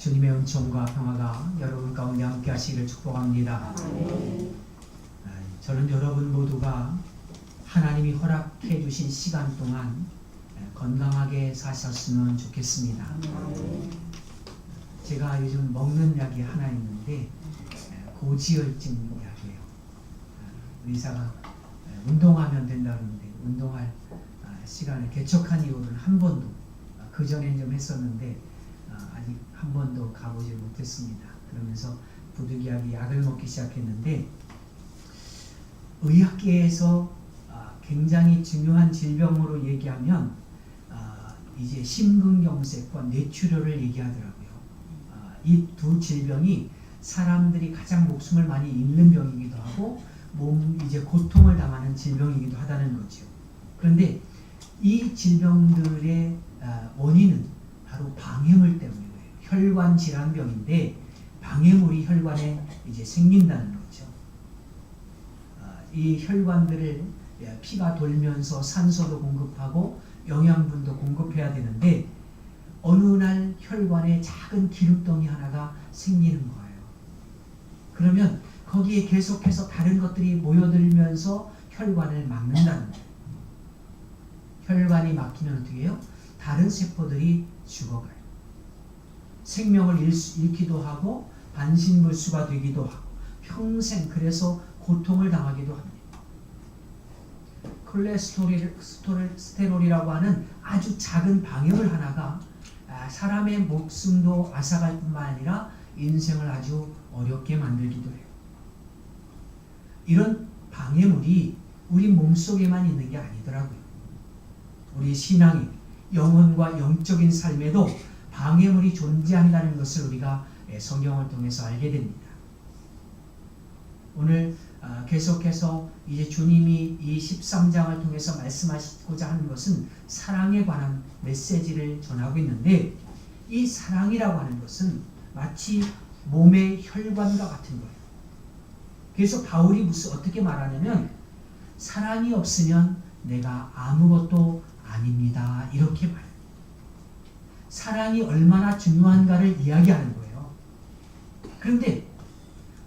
주님의 은총과 평화가 여러분 가운데 함께 하시기를 축복합니다. 저는 여러분 모두가 하나님이 허락해 주신 시간 동안 건강하게 사셨으면 좋겠습니다. 제가 요즘 먹는 약이 하나 있는데 고지혈증 약이에요. 의사가 운동하면 된다는데 운동할 시간을 개척한 이후로는 한 번도, 그전엔 좀 했었는데 아직 한 번도 가보지 못했습니다. 그러면서 부득이하게 약을 먹기 시작했는데, 의학계에서 굉장히 중요한 질병으로 얘기하면 이제 심근경색과 뇌출혈을 얘기하더라고요. 이 두 질병이 사람들이 가장 목숨을 많이 잃는 병이기도 하고 이제 고통을 당하는 질병이기도 하다는 거죠. 그런데 이 질병들의 원인은 바로 방해물 때문이에요. 혈관 질환병인데 방해물이 혈관에 이제 생긴다는 거죠. 이 혈관들을 피가 돌면서 산소도 공급하고 영양분도 공급해야 되는데 어느 날 혈관에 작은 기름덩이 하나가 생기는 거예요. 그러면 거기에 계속해서 다른 것들이 모여들면서 혈관을 막는다는 거예요. 혈관이 막히면 어떻게 해요? 다른 세포들이 죽어가요. 생명을 잃기도 하고 반신불수가 되기도 하고 평생 그래서 고통을 당하기도 합니다. 콜레스테롤이라고 하는 아주 작은 방해물 하나가 사람의 목숨도 앗아갈 뿐만 아니라 인생을 아주 어렵게 만들기도 해요. 이런 방해물이 우리 몸속에만 있는 게 아니더라고요. 우리 신앙의 영혼과 영적인 삶에도 방해물이 존재한다는 것을 우리가 성경을 통해서 알게 됩니다. 오늘 계속해서 이제 주님이 이 13장을 통해서 말씀하시고자 하는 것은 사랑에 관한 메시지를 전하고 있는데, 이 사랑이라고 하는 것은 마치 몸의 혈관과 같은 거예요. 그래서 바울이 어떻게 말하냐면 사랑이 없으면 내가 아무것도 아닙니다, 이렇게 말해요. 사랑이 얼마나 중요한가를 이야기하는 거예요. 그런데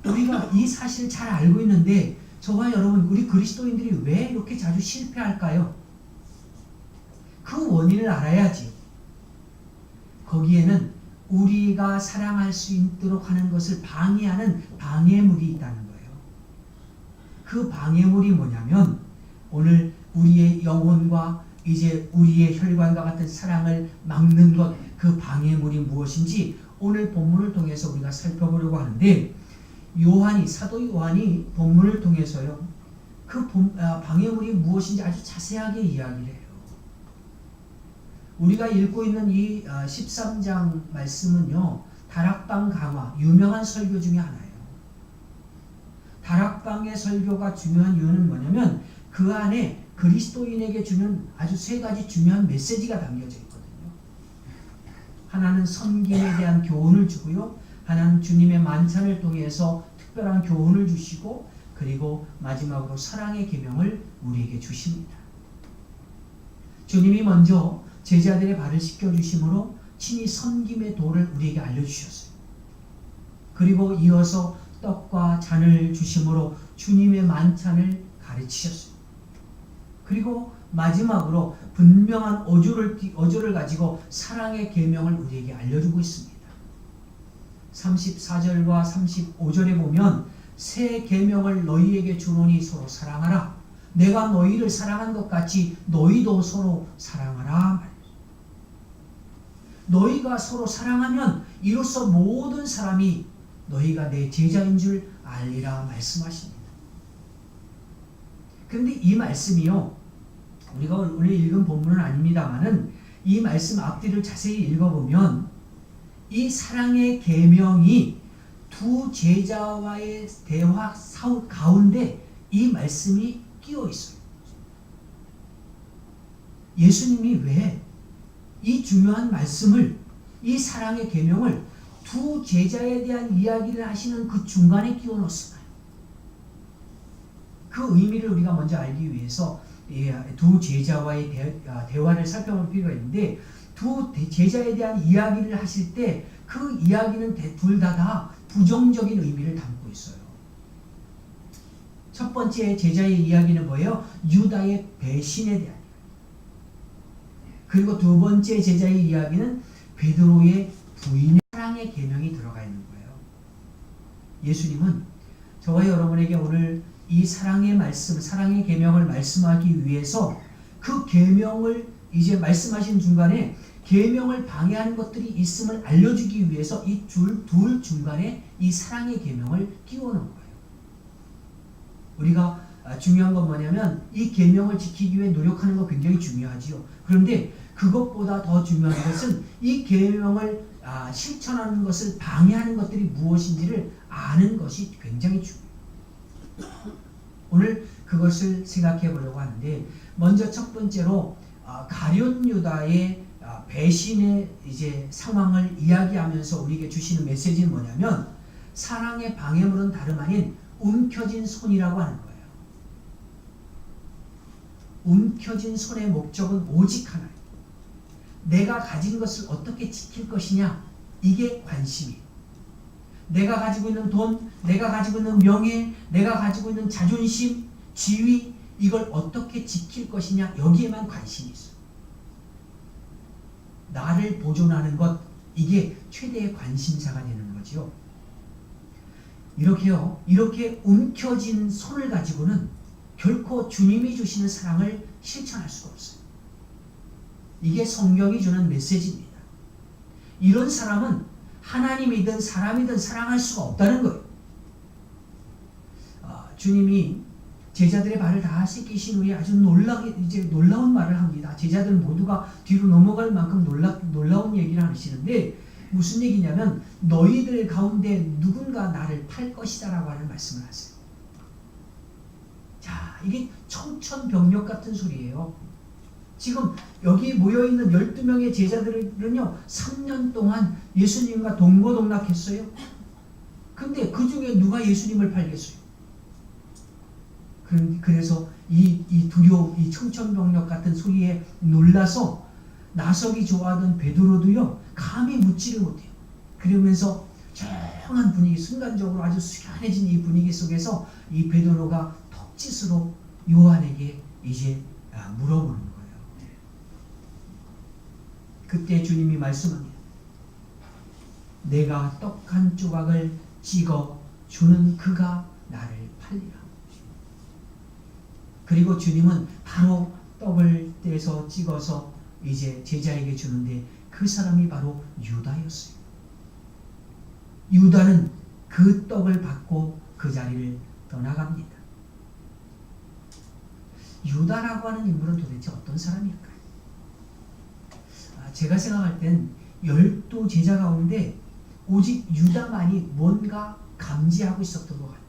우리가 이 사실을 잘 알고 있는데 저와 여러분, 우리 그리스도인들이 왜 이렇게 자주 실패할까요? 그 원인을 알아야지. 거기에는 우리가 사랑할 수 있도록 하는 것을 방해하는 방해물이 있다는 거예요. 그 방해물이 뭐냐면 오늘 우리의 영혼과 이제 우리의 혈관과 같은 사랑을 막는 것, 그 방해물이 무엇인지 오늘 본문을 통해서 우리가 살펴보려고 하는데, 사도 요한이 본문을 통해서요, 그 방해물이 무엇인지 아주 자세하게 이야기를 해요. 우리가 읽고 있는 이 13장 말씀은요, 다락방 강화, 유명한 설교 중에 하나예요. 다락방의 설교가 중요한 이유는 뭐냐면 그 안에 그리스도인에게 주는 아주 세 가지 중요한 메시지가 담겨져 있거든요. 하나는 섬김에 대한 교훈을 주고요, 하나는 주님의 만찬을 통해서 특별한 교훈을 주시고, 그리고 마지막으로 사랑의 계명을 우리에게 주십니다. 주님이 먼저 제자들의 발을 씻겨주심으로 친히 섬김의 도를 우리에게 알려주셨어요. 그리고 이어서 떡과 잔을 주심으로 주님의 만찬을 가르치셨어요. 그리고 마지막으로 분명한 어조를 가지고 사랑의 계명을 우리에게 알려주고 있습니다. 34절과 35절에 보면 새 계명을 너희에게 주노니 서로 사랑하라. 내가 너희를 사랑한 것 같이 너희도 서로 사랑하라. 너희가 서로 사랑하면 이로써 모든 사람이 너희가 내 제자인 줄 알리라 말씀하십니다. 그런데 이 말씀이요, 우리가 오늘 읽은 본문은 아닙니다만은 이 말씀 앞뒤를 자세히 읽어보면 이 사랑의 계명이 두 제자와의 대화 가운데 이 말씀이 끼어 있어요. 예수님이 왜 이 중요한 말씀을, 이 사랑의 계명을 두 제자에 대한 이야기를 하시는 그 중간에 끼워 넣었을까요? 그 의미를 우리가 먼저 알기 위해서 두 제자와의 대화를 살펴볼 필요가 있는데, 두 제자에 대한 이야기를 하실 때 그 이야기는 둘 다 부정적인 의미를 담고 있어요. 첫 번째 제자의 이야기는 뭐예요? 유다의 배신에 대한. 그리고 두 번째 제자의 이야기는 베드로의 부인의 사랑의 계명이 들어가 있는 거예요. 예수님은 저와 여러분에게 오늘 이 사랑의 말씀, 사랑의 계명을 말씀하기 위해서 그 계명을 이제 말씀하신 중간에 계명을 방해하는 것들이 있음을 알려주기 위해서 이 둘 중간에 이 사랑의 계명을 끼워놓은 거예요. 우리가 중요한 건 뭐냐면 이 계명을 지키기 위해 노력하는 거 굉장히 중요하지요. 그런데 그것보다 더 중요한 것은 이 계명을 실천하는 것을 방해하는 것들이 무엇인지를 아는 것이 굉장히 중요해요. 오늘 그것을 생각해 보려고 하는데, 먼저 첫 번째로 가룟 유다의 배신의 이제 상황을 이야기하면서 우리에게 주시는 메시지는 뭐냐면, 사랑의 방해물은 다름 아닌 움켜진 손이라고 하는 거예요. 움켜진 손의 목적은 오직 하나예요. 내가 가진 것을 어떻게 지킬 것이냐, 이게 관심이에요. 내가 가지고 있는 돈, 내가 가지고 있는 명예, 내가 가지고 있는 자존심, 지위, 이걸 어떻게 지킬 것이냐, 여기에만 관심이 있어요. 나를 보존하는 것, 이게 최대의 관심사가 되는 거죠. 이렇게 움켜진 손을 가지고는 결코 주님이 주시는 사랑을 실천할 수가 없어요. 이게 성경이 주는 메시지입니다. 이런 사람은 하나님이든 사람이든 사랑할 수가 없다는 거예요. 주님이 제자들의 발을 다 씻기신 후에 아주 놀라운 말을 합니다. 제자들 모두가 뒤로 넘어갈 만큼 놀라운 얘기를 하시는데, 무슨 얘기냐면 너희들 가운데 누군가 나를 팔 것이다 라고 하는 말씀을 하세요. 자, 이게 청천벽력 같은 소리예요. 지금 여기 모여있는 12명의 제자들은요 3년 동안 예수님과 동고동락했어요. 근데 그 중에 누가 예수님을 팔겠어요? 그래서 이 두려움, 이 청천벽력 같은 소리에 놀라서 나서기 좋아하던 베드로도요 감히 묻지를 못해요. 그러면서 조용한 분위기, 순간적으로 아주 숙연해진 이 분위기 속에서 이 베드로가 턱짓으로 요한에게 이제 물어보는 거예요. 그때 주님이 말씀합니다. 내가 떡 한 조각을 찍어 주는 그가 나를 팔리라. 그리고 주님은 바로 떡을 떼서 찍어서 이제 제자에게 주는데, 그 사람이 바로 유다였어요. 유다는 그 떡을 받고 그 자리를 떠나갑니다. 유다라고 하는 인물은 도대체 어떤 사람일까요? 제가 생각할 땐 12제자 가운데 오직 유다만이 뭔가 감지하고 있었던 것 같아요.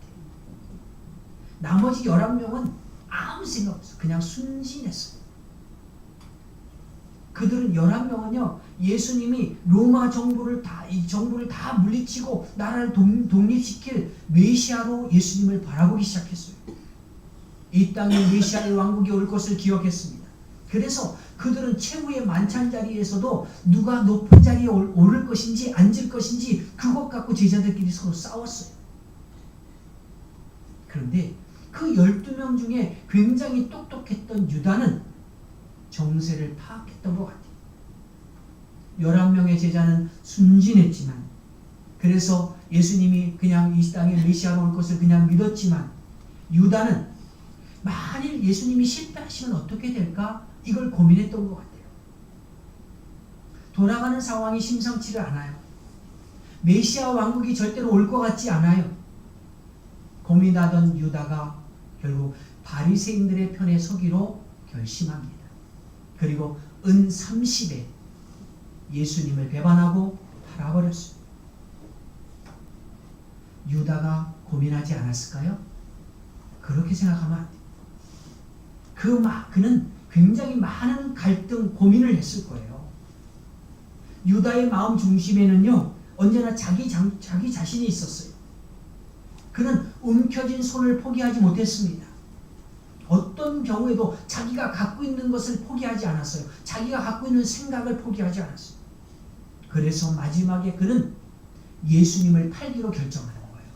나머지 11명은 아무 생각 없어요. 그냥 순진했어요. 그들은 11명은요 예수님이 로마 정부를 다 물리치고 나라를 독립시킬 메시아로 예수님을 바라보기 시작했어요. 이 땅에 메시아의 왕국이 올 것을 기억했습니다. 그래서 그들은 최후의 만찬 자리에서도 누가 높은 자리에 오를 것인지 앉을 것인지 그것 갖고 제자들끼리 서로 싸웠어요. 그런데 그 12명 중에 굉장히 똑똑했던 유다는 정세를 파악했던 것 같아요. 11명의 제자는 순진했지만, 그래서 예수님이 그냥 이 땅에 메시아로 올 것을 그냥 믿었지만, 유다는 만일 예수님이 실패하시면 어떻게 될까? 이걸 고민했던 것 같아요. 돌아가는 상황이 심상치를 않아요. 메시아 왕국이 절대로 올 것 같지 않아요. 고민하던 유다가 결국 바리새인들의 편에 서기로 결심합니다. 그리고 은 30에 예수님을 배반하고 팔아버렸어요. 유다가 고민하지 않았을까요? 그렇게 생각하면 안 돼요. 그는 굉장히 많은 갈등, 고민을 했을 거예요. 유다의 마음 중심에는요 언제나 자기 자신이 있었어요. 그는 움켜진 손을 포기하지 못했습니다. 어떤 경우에도 자기가 갖고 있는 것을 포기하지 않았어요. 자기가 갖고 있는 생각을 포기하지 않았어요. 그래서 마지막에 그는 예수님을 팔기로 결정하는 거예요.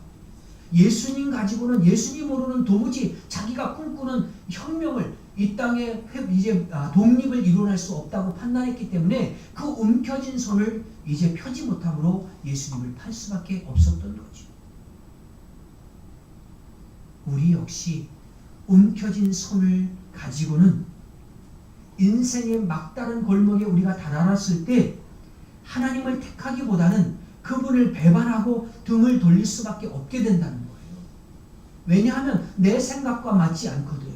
예수님 가지고는 예수님으로는 도무지 자기가 꿈꾸는 혁명을 이 땅에 이제 독립을 이뤄낼 수 없다고 판단했기 때문에 그 움켜진 손을 이제 펴지 못함으로 예수님을 팔 수밖에 없었던 거죠. 우리 역시 움켜진 손을 가지고는 인생의 막다른 골목에 우리가 다다랐을 때 하나님을 택하기보다는 그분을 배반하고 등을 돌릴 수밖에 없게 된다는 거예요. 왜냐하면 내 생각과 맞지 않거든요.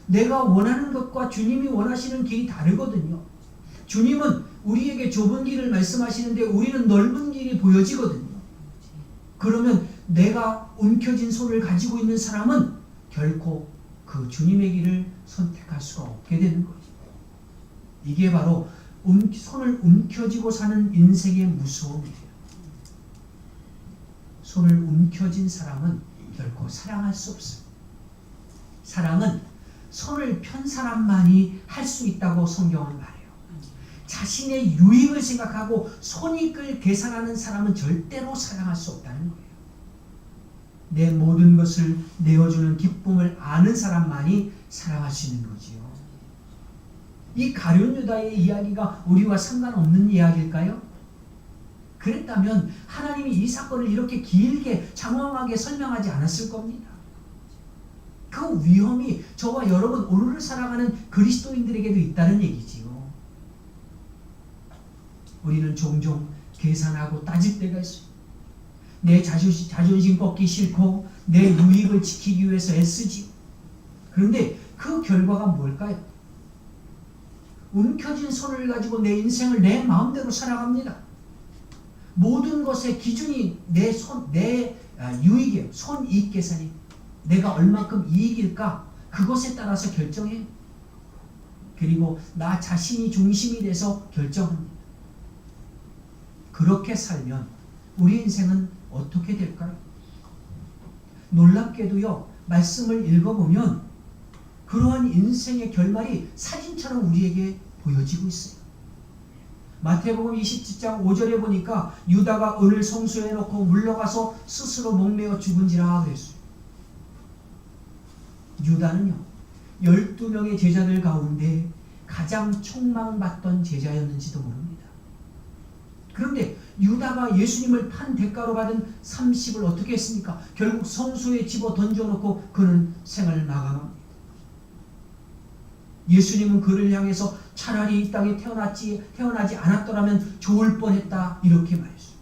내가 원하는 것과 주님이 원하시는 길이 다르거든요. 주님은 우리에게 좁은 길을 말씀하시는데 우리는 넓은 길이 보여지거든요. 그러면 내가 움켜진 손을 가지고 있는 사람은 결코 그 주님의 길을 선택할 수가 없게 되는 거죠. 이게 바로 손을 움켜쥐고 사는 인생의 무서움이에요. 손을 움켜쥔 사람은 결코 사랑할 수 없어요. 사랑은 손을 편 사람만이 할 수 있다고 성경은 말해요. 자신의 유익을 생각하고 손익을 계산하는 사람은 절대로 사랑할 수 없다는 거예요. 내 모든 것을 내어주는 기쁨을 아는 사람만이 사랑할 수 있는 거지요. 이 가룟 유다의 이야기가 우리와 상관없는 이야기일까요? 그랬다면 하나님이 이 사건을 이렇게 길게 장황하게 설명하지 않았을 겁니다. 그 위험이 저와 여러분 오늘을 살아가는 그리스도인들에게도 있다는 얘기지요. 우리는 종종 계산하고 따질 때가 있어요. 내 자존심 꺾기 싫고 내 유익을 지키기 위해서 애쓰지요. 그런데 그 결과가 뭘까요? 움켜진 손을 가지고 내 인생을 내 마음대로 살아갑니다. 모든 것의 기준이 내 유익이에요. 손이익 계산이 내가 얼만큼 이익일까 그것에 따라서 결정해요. 그리고 나 자신이 중심이 돼서 결정합니다. 그렇게 살면 우리 인생은 어떻게 될까요? 놀랍게도요, 말씀을 읽어보면 그러한 인생의 결말이 사진처럼 우리에게 보여지고 있어요. 마태복음 27장 5절에 보니까 유다가 은을 성소에 넣고 물러가서 스스로 목매어 죽은지라 그랬어요. 유다는요, 12명의 제자들 가운데 가장 촉망받던 제자였는지도 모릅니다. 그런데 유다가 예수님을 판 대가로 받은 30을 어떻게 했습니까? 결국 성소에 집어 던져놓고 그는 생을 마감합니다. 예수님은 그를 향해서 차라리 이 땅에 태어나지 않았더라면 좋을 뻔했다 이렇게 말했어요.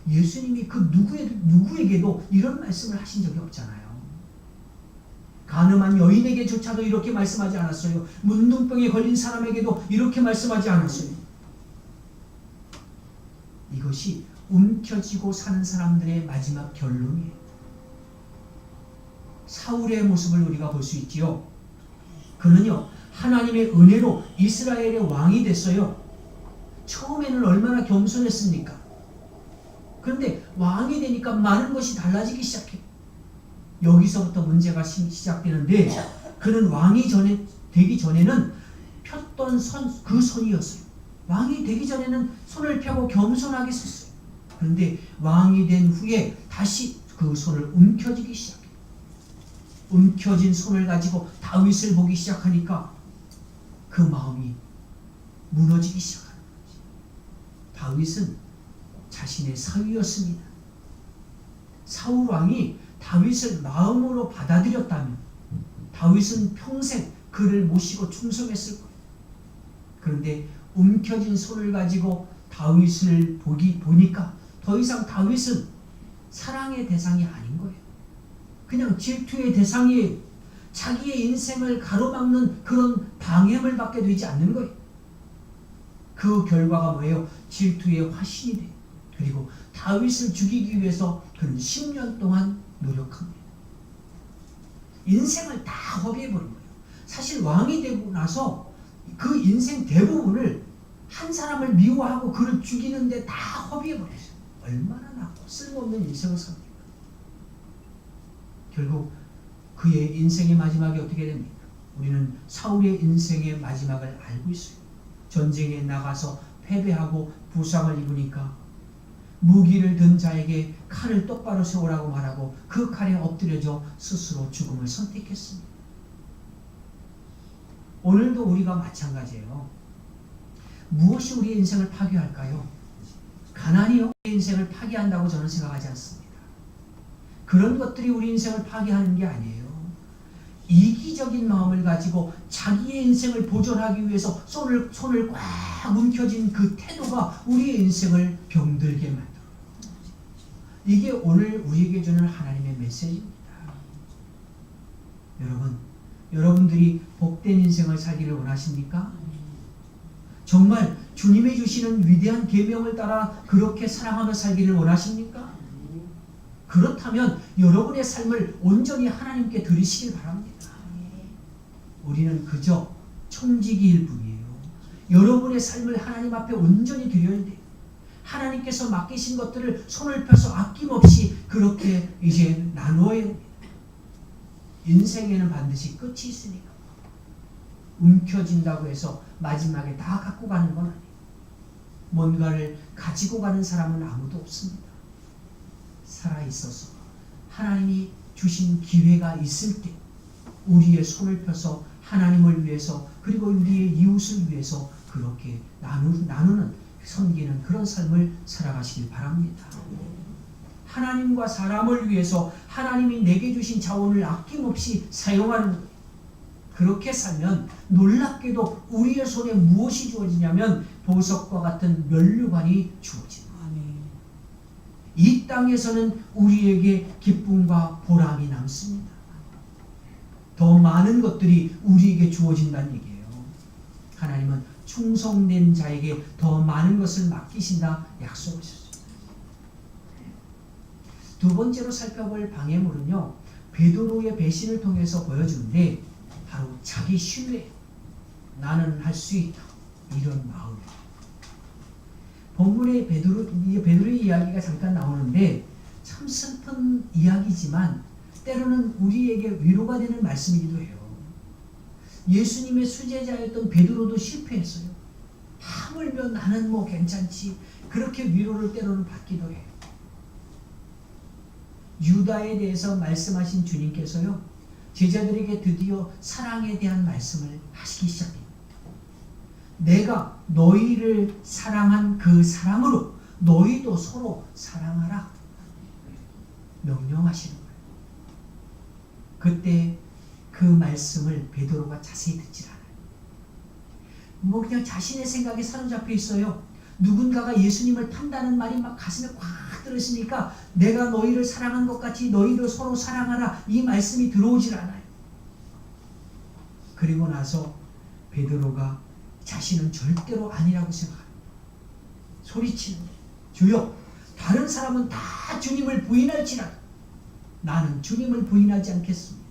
예수님이 그 누구에게도 이런 말씀을 하신 적이 없잖아요. 가늠한 여인에게조차도 이렇게 말씀하지 않았어요. 문둥병에 걸린 사람에게도 이렇게 말씀하지 않았어요. 이것이 움켜쥐고 사는 사람들의 마지막 결론이에요. 사울의 모습을 우리가 볼 수 있지요. 그는요, 하나님의 은혜로 이스라엘의 왕이 됐어요. 처음에는 얼마나 겸손했습니까? 그런데 왕이 되니까 많은 것이 달라지기 시작해요. 여기서부터 문제가 시작되는데, 그는 왕이 되기 전에는 폈던 그 손이었어요. 왕이 되기 전에는 손을 펴고 겸손하게 섰어요. 그런데 왕이 된 후에 다시 그 손을 움켜쥐기 시작해요. 움켜진 손을 가지고 다윗을 보기 시작하니까 그 마음이 무너지기 시작하는 거지. 다윗은 자신의 사위였습니다. 사울 왕이 다윗을 마음으로 받아들였다면 다윗은 평생 그를 모시고 충성했을 거예요. 그런데 움켜진 손을 가지고 다윗을 보니까 더 이상 다윗은 사랑의 대상이 아닌 거예요. 그냥 질투의 대상이 자기의 인생을 가로막는 그런 방해를 받게 되지 않는 거예요. 그 결과가 뭐예요? 질투의 화신이 돼요. 그리고 다윗을 죽이기 위해서 그는 10년 동안 노력합니다. 인생을 다 허비해버린 거예요. 사실 왕이 되고 나서 그 인생 대부분을 한 사람을 미워하고 그를 죽이는데 다 허비해버렸어요. 얼마나 나고 쓸모없는 인생을 삽니까? 결국 그의 인생의 마지막이 어떻게 됩니까? 우리는 사울의 인생의 마지막을 알고 있어요. 전쟁에 나가서 패배하고 부상을 입으니까 무기를 든 자에게 칼을 똑바로 세우라고 말하고 그 칼에 엎드려져 스스로 죽음을 선택했습니다. 오늘도 우리가 마찬가지예요. 무엇이 우리의 인생을 파괴할까요? 가난이요? 우리 인생을 파괴한다고 저는 생각하지 않습니다. 그런 것들이 우리 인생을 파괴하는 게 아니에요. 이기적인 마음을 가지고 자기의 인생을 보존하기 위해서 손을 꽉 움켜쥔 그 태도가 우리의 인생을 병들게 만들어요. 이게 오늘 우리에게 주는 하나님의 메시지입니다. 여러분들이 복된 인생을 살기를 원하십니까? 정말 주님이 주시는 위대한 계명을 따라 그렇게 사랑하며 살기를 원하십니까? 그렇다면 여러분의 삶을 온전히 하나님께 드리시길 바랍니다. 우리는 그저 청지기일 뿐이에요. 여러분의 삶을 하나님 앞에 온전히 드려야 돼요. 하나님께서 맡기신 것들을 손을 펴서 아낌없이 그렇게 이제 나누어야 됩니다. 인생에는 반드시 끝이 있으니까. 움켜진다고 해서 마지막에 다 갖고 가는 건 아니에요. 뭔가를 가지고 가는 사람은 아무도 없습니다. 살아있어서 하나님이 주신 기회가 있을 때 우리의 손을 펴서 하나님을 위해서 그리고 우리의 이웃을 위해서 그렇게 나누는 섬기는 그런 삶을 살아가시길 바랍니다. 하나님과 사람을 위해서 하나님이 내게 주신 자원을 아낌없이 사용하는 거예요. 그렇게 살면 놀랍게도 우리의 손에 무엇이 주어지냐면 보석과 같은 면류관이 주어집니다. 이 땅에서는 우리에게 기쁨과 보람이 남습니다. 더 많은 것들이 우리에게 주어진다는 얘기예요. 하나님은 충성된 자에게 더 많은 것을 맡기신다 약속하셨습니다. 두 번째로 살펴볼 방해물은요, 베드로의 배신을 통해서 보여주는데 바로 자기 신뢰, 나는 할 수 있다, 이런 마음. 본문에 베드로의 이야기가 잠깐 나오는데 참 슬픈 이야기지만 때로는 우리에게 위로가 되는 말씀이기도 해요. 예수님의 수제자였던 베드로도 실패했어요. 하물며 나는 뭐 괜찮지, 그렇게 위로를 때로는 받기도 해요. 유다에 대해서 말씀하신 주님께서요, 제자들에게 드디어 사랑에 대한 말씀을 하시기 시작합니다. 내가 너희를 사랑한 그 사랑으로 너희도 서로 사랑하라 명령하시는 거예요. 그때 그 말씀을 베드로가 자세히 듣질 않아요. 뭐 그냥 자신의 생각에 사로잡혀 있어요. 누군가가 예수님을 판다는 말이 막 가슴에 꽉 들으시니까 내가 너희를 사랑한 것 같이 너희를 서로 사랑하라, 이 말씀이 들어오질 않아요. 그리고 나서 베드로가 자신은 절대로 아니라고 생각합니다. 소리치는 거예요. 주여, 다른 사람은 다 주님을 부인할지라도 나는 주님을 부인하지 않겠습니다.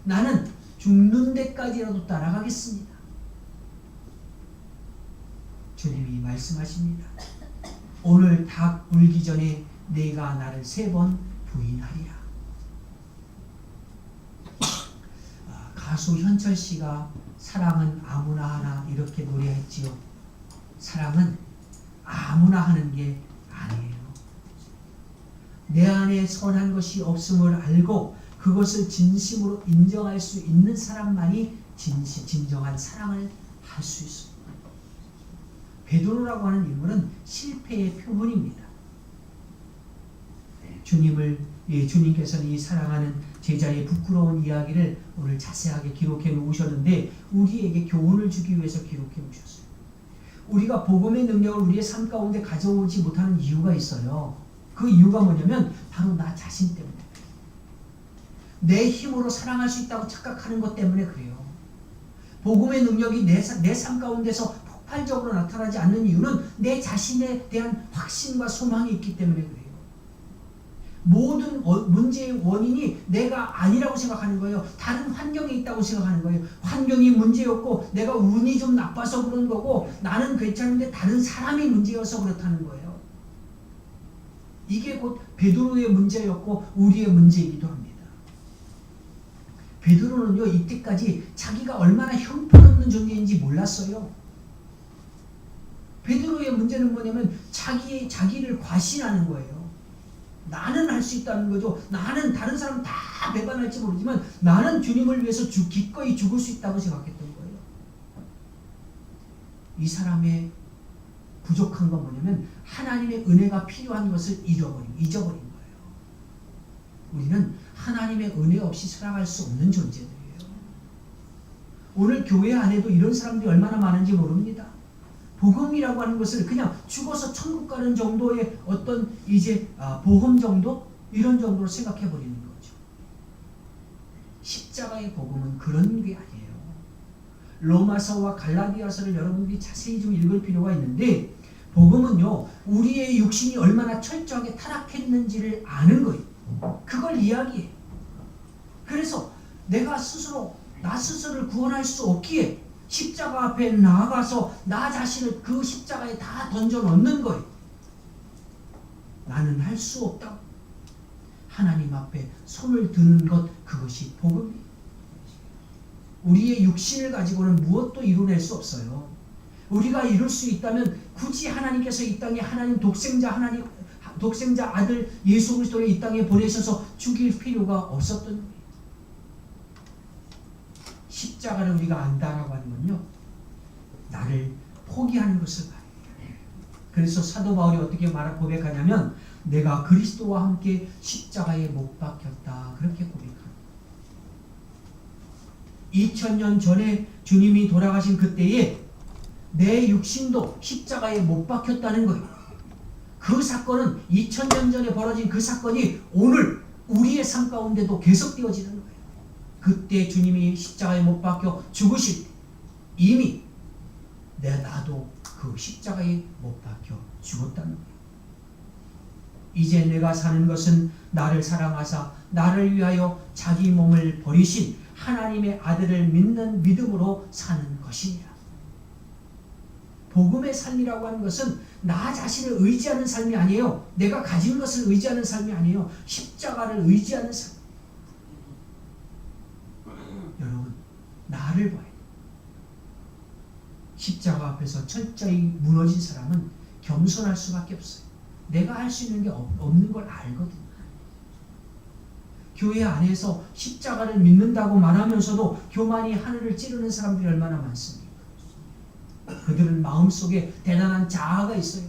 나는 죽는 데까지라도 따라가겠습니다. 주님이 말씀하십니다. 오늘 닭 울기 전에 네가 나를 3번 부인하리라. 가수 현철 씨가 사랑은 아무나 하나 이렇게 노래했지요. 사랑은 아무나 하는 게 아니에요. 내 안에 선한 것이 없음을 알고 그것을 진심으로 인정할 수 있는 사람만이 진정한 사랑을 할 수 있습니다. 베드로라고 하는 인물은 실패의 표본입니다. 주님께서는 이 사랑하는 제자의 부끄러운 이야기를 오늘 자세하게 기록해 놓으셨는데 우리에게 교훈을 주기 위해서 기록해 놓으셨어요. 우리가 복음의 능력을 우리의 삶 가운데 가져오지 못하는 이유가 있어요. 그 이유가 뭐냐면 바로 나 자신 때문에, 내 힘으로 사랑할 수 있다고 착각하는 것 때문에 그래요. 복음의 능력이 내 삶 가운데서 폭발적으로 나타나지 않는 이유는 내 자신에 대한 확신과 소망이 있기 때문에 그래요. 모든 문제의 원인이 내가 아니라고 생각하는 거예요. 다른 환경이 있다고 생각하는 거예요. 환경이 문제였고 내가 운이 좀 나빠서 그런 거고 나는 괜찮은데 다른 사람이 문제여서 그렇다는 거예요. 이게 곧 베드로의 문제였고 우리의 문제이기도 합니다. 베드로는요, 이때까지 자기가 얼마나 형편없는 존재인지 몰랐어요. 베드로의 문제는 뭐냐면 자기를 과신하는 거예요. 나는 할 수 있다는 거죠. 나는 다른 사람 다 배반할지 모르지만 나는 주님을 위해서 기꺼이 죽을 수 있다고 생각했던 거예요. 이 사람의 부족한 건 뭐냐면 하나님의 은혜가 필요한 것을 잊어버린 거예요. 우리는 하나님의 은혜 없이 살아갈 수 없는 존재들이에요. 오늘 교회 안에도 이런 사람들이 얼마나 많은지 모릅니다. 복음이라고 하는 것을 그냥 죽어서 천국 가는 정도의 어떤 보험 정도? 이런 정도로 생각해 버리는 거죠. 십자가의 복음은 그런 게 아니에요. 로마서와 갈라디아서를 여러분들이 자세히 좀 읽을 필요가 있는데, 복음은요, 우리의 육신이 얼마나 철저하게 타락했는지를 아는 거예요. 그걸 이야기해요. 그래서 나 스스로를 구원할 수 없기에 십자가 앞에 나아가서 나 자신을 그 십자가에 다 던져 넣는 거예요. 나는 할 수 없다고. 하나님 앞에 손을 드는 것, 그것이 복음이에요. 우리의 육신을 가지고는 무엇도 이루어낼 수 없어요. 우리가 이룰 수 있다면 굳이 하나님께서 이 땅에 독생자 아들 예수 그리스도를 이 땅에 보내셔서 죽일 필요가 없었던 거예요. 십자가를 우리가 안다라고 하는 건요, 나를 포기하는 것을 말해요. 그래서 사도 바울이 어떻게 고백하냐면, 내가 그리스도와 함께 십자가에 못 박혔다, 그렇게 고백합니다. 2000년 전에 주님이 돌아가신 그때에 내 육신도 십자가에 못 박혔다는 거예요. 그 사건은 2000년 전에 벌어진 그 사건이 오늘 우리의 삶 가운데도 계속되어지는 거예요. 그때 주님이 십자가에 못 박혀 죽으실 때 이미 나도 그 십자가에 못 박혀 죽었다는 거예요. 이제 내가 사는 것은 나를 사랑하사 나를 위하여 자기 몸을 버리신 하나님의 아들을 믿는 믿음으로 사는 것이니라. 복음의 삶이라고 하는 것은 나 자신을 의지하는 삶이 아니에요. 내가 가진 것을 의지하는 삶이 아니에요. 십자가를 의지하는 삶. 여러분, 나를 봐요. 십자가 앞에서 철저히 무너진 사람은 겸손할 수밖에 없어요. 내가 할 수 있는 게 없는 걸 알거든요. 교회 안에서 십자가를 믿는다고 말하면서도 교만이 하늘을 찌르는 사람들이 얼마나 많습니까? 그들은 마음속에 대단한 자아가 있어요.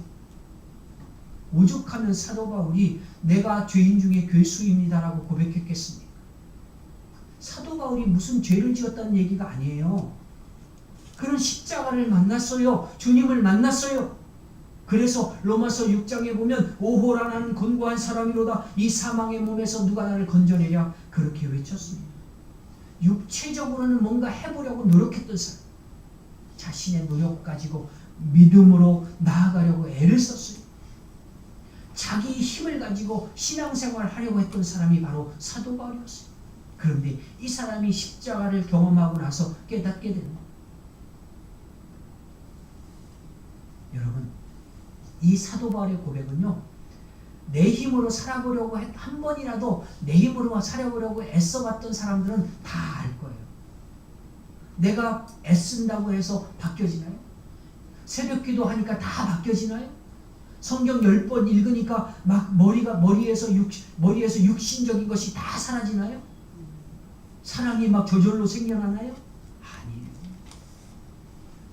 오죽하면 사도 바울이 내가 죄인 중에 괴수입니다라고 고백했겠습니까? 사도 바울이 무슨 죄를 지었다는 얘기가 아니에요. 그런 십자가를 만났어요. 주님을 만났어요. 그래서 로마서 6장에 보면 오호라 나는 곤고한 사람이로다 이 사망의 몸에서 누가 나를 건져내랴 그렇게 외쳤습니다. 육체적으로는 뭔가 해보려고 노력했던 사람, 자신의 노력 가지고 믿음으로 나아가려고 애를 썼어요. 자기 힘을 가지고 신앙생활을 하려고 했던 사람이 바로 사도 바울이었어요. 그런데 이 사람이 십자가를 경험하고 나서 깨닫게 되는 거예요. 여러분, 이 사도 바울의 고백은요, 내 힘으로 살아보려고 한 번이라도 내 힘으로 살아보려고 애써봤던 사람들은 다 알 거예요. 내가 애쓴다고 해서 바뀌어지나요? 새벽기도 하니까 다 바뀌어지나요? 성경 10번 읽으니까 막 머리에서 육신적인 것이 다 사라지나요? 사랑이 막 저절로 생겨나나요? 아니에요.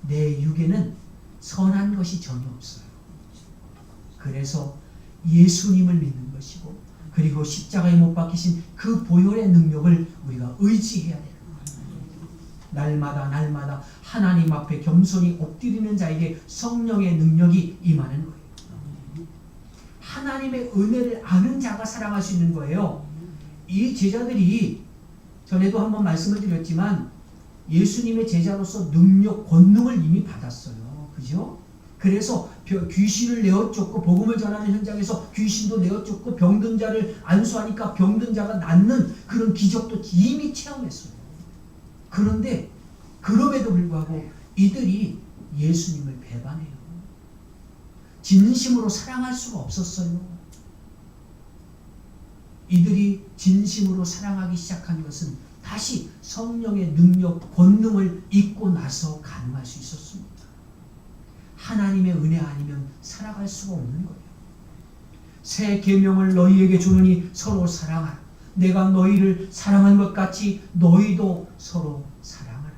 내 육에는 선한 것이 전혀 없어요. 그래서 예수님을 믿는 것이고, 그리고 십자가에 못 박히신 그 보혈의 능력을 우리가 의지해야 돼요. 날마다 하나님 앞에 겸손히 엎드리는 자에게 성령의 능력이 임하는 거예요. 하나님의 은혜를 아는 자가 사랑할 수 있는 거예요. 이 제자들이 전에도 한번 말씀을 드렸지만 예수님의 제자로서 능력, 권능을 이미 받았어요. 그죠? 그래서 귀신을 내어쫓고 복음을 전하는 현장에서 귀신도 내어쫓고 병든 자를 안수하니까 병든 자가 낫는 그런 기적도 이미 체험했어요. 그런데 그럼에도 불구하고 이들이 예수님을 배반해요. 진심으로 사랑할 수가 없었어요. 이들이 진심으로 사랑하기 시작한 것은 다시 성령의 능력, 권능을 잊고 나서 가능할 수 있었습니다. 하나님의 은혜 아니면 살아갈 수가 없는 거예요. 새 계명을 너희에게 주노니 서로 사랑하라. 내가 너희를 사랑한 것 같이 너희도 서로 사랑하라.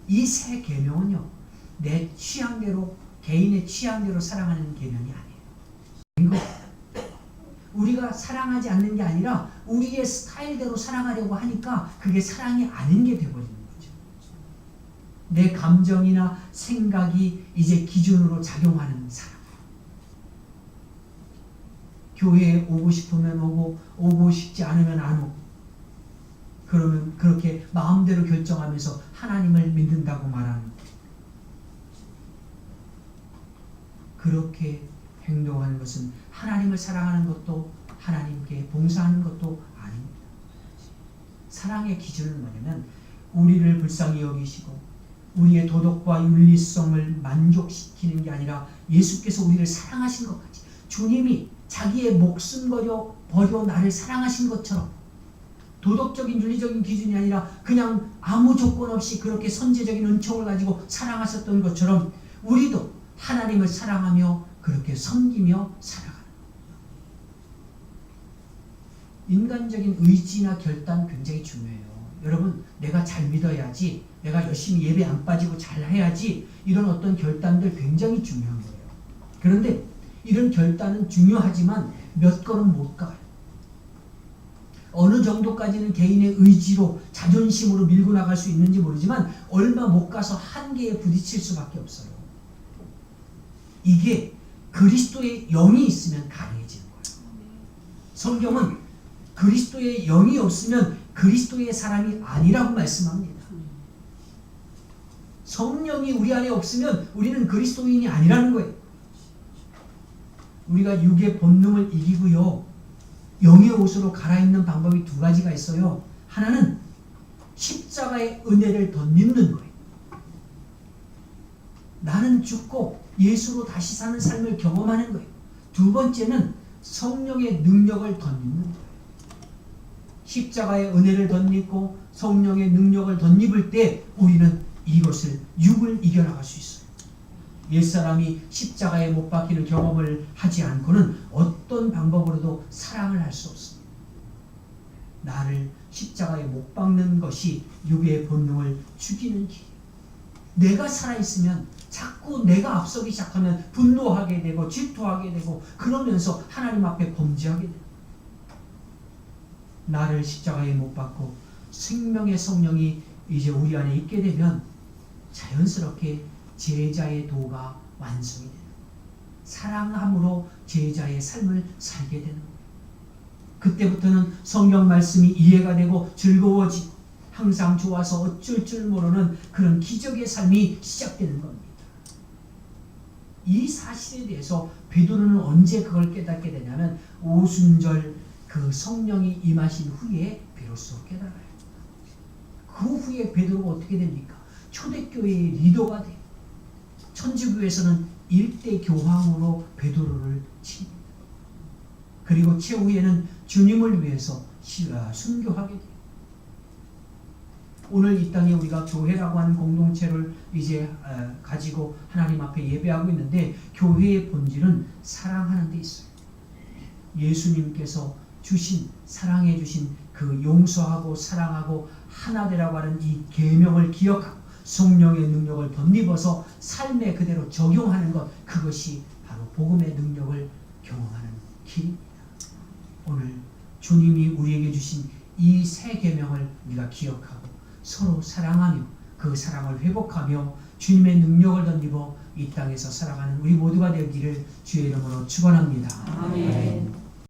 이 새 계명은요, 내 취향대로, 개인의 취향대로 사랑하는 계명이 아니에요. 우리가 사랑하지 않는 게 아니라 우리의 스타일대로 사랑하려고 하니까 그게 사랑이 아닌 게 되어버리는 거죠. 내 감정이나 생각이 이제 기준으로 작용하는 사랑. 교회에 오고 싶으면 오고, 오고 싶지 않으면 안 오고, 그러면 그렇게 마음대로 결정하면서 하나님을 믿는다고 말하는 거예요. 그렇게 행동하는 것은 하나님을 사랑하는 것도 하나님께 봉사하는 것도 아닙니다. 사랑의 기준은 뭐냐면 우리를 불쌍히 여기시고 우리의 도덕과 윤리성을 만족시키는 게 아니라 예수께서 우리를 사랑하신 것 같이, 주님이 자기의 목숨 버려 나를 사랑하신 것처럼, 도덕적인 윤리적인 기준이 아니라 그냥 아무 조건 없이 그렇게 선제적인 은총을 가지고 사랑하셨던 것처럼 우리도 하나님을 사랑하며 그렇게 섬기며 살아가는 거예요. 인간적인 의지나 결단 굉장히 중요해요. 여러분, 내가 잘 믿어야지, 내가 열심히 예배 안 빠지고 잘 해야지, 이런 어떤 결단들 굉장히 중요한 거예요. 그런데 이런 결단은 중요하지만 몇 걸음 못 가요. 어느 정도까지는 개인의 의지로, 자존심으로 밀고 나갈 수 있는지 모르지만 얼마 못 가서 한계에 부딪힐 수밖에 없어요. 이게 그리스도의 영이 있으면 가능해지는 거예요. 성경은 그리스도의 영이 없으면 그리스도의 사람이 아니라고 말씀합니다. 성령이 우리 안에 없으면 우리는 그리스도인이 아니라는 거예요. 우리가 육의 본능을 이기고요, 영의 옷으로 갈아입는 방법이 두 가지가 있어요. 하나는 십자가의 은혜를 덧입는 거예요. 나는 죽고 예수로 다시 사는 삶을 경험하는 거예요. 두 번째는 성령의 능력을 덧입는 거예요. 십자가의 은혜를 덧입고 성령의 능력을 덧입을 때 우리는 이것을, 육을 이겨나갈 수 있어요. 옛사람이 십자가에 못 박히는 경험을 하지 않고는 어떤 방법으로도 사랑을 할 수 없습니다. 나를 십자가에 못 박는 것이 육의 본능을 죽이는 길이에요. 내가 살아있으면 자꾸 내가 앞서기 시작하면 분노하게 되고 질투하게 되고, 그러면서 하나님 앞에 범죄하게 돼요. 나를 십자가에 못 박고 생명의 성령이 이제 우리 안에 있게 되면 자연스럽게 제자의 도가 완성이 되는 거예요. 사랑함으로 제자의 삶을 살게 되는 거예요. 그때부터는 성경 말씀이 이해가 되고 즐거워지고 항상 좋아서 어쩔 줄 모르는 그런 기적의 삶이 시작되는 겁니다. 이 사실에 대해서 베드로는 언제 그걸 깨닫게 되냐면 오순절 그 성령이 임하신 후에 비로소 깨달아요. 그 후에 베드로가 어떻게 됩니까? 초대교회의 리더가 돼요. 천주교에서는 일대 교황으로 베드로를 칩니다. 그리고 최후에는 주님을 위해서 순교하게 돼요. 오늘 이 땅에 우리가 교회라고 하는 공동체를 이제 가지고 하나님 앞에 예배하고 있는데, 교회의 본질은 사랑하는 데 있어요. 예수님께서 주신, 사랑해 주신 그 용서하고 사랑하고 하나 되라고 하는 이 계명을 기억하고 성령의 능력을 덧입어서 삶에 그대로 적용하는 것, 그것이 바로 복음의 능력을 경험하는 길입니다. 오늘 주님이 우리에게 주신 이 새 계명을 우리가 기억하고 서로 사랑하며 그 사랑을 회복하며 주님의 능력을 덧입어 이 땅에서 살아가는 우리 모두가 되기를 주의 이름으로 축원합니다. 아멘.